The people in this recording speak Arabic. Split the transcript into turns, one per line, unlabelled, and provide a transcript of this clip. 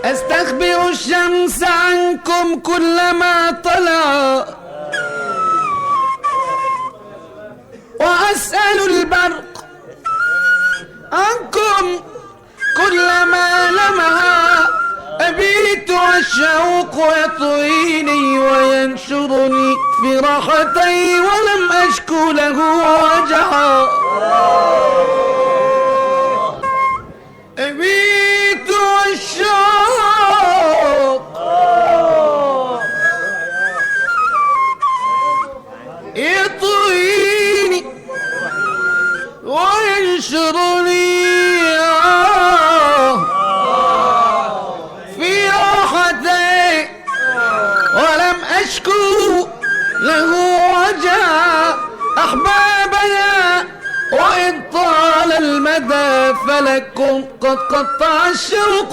أستخبر الشمس عنكم كلما طلع، وأسأل البرق عنكم كلما لمع. أبيت والشوق يطويني وينشرني في راحتي ولم أشكو له وجعا. أبيت والشوق يطويني وينشرني في راحتي ولم أشكو له وجعا. أحبابنا وإن طال المدى فلكم قد قطع الشوق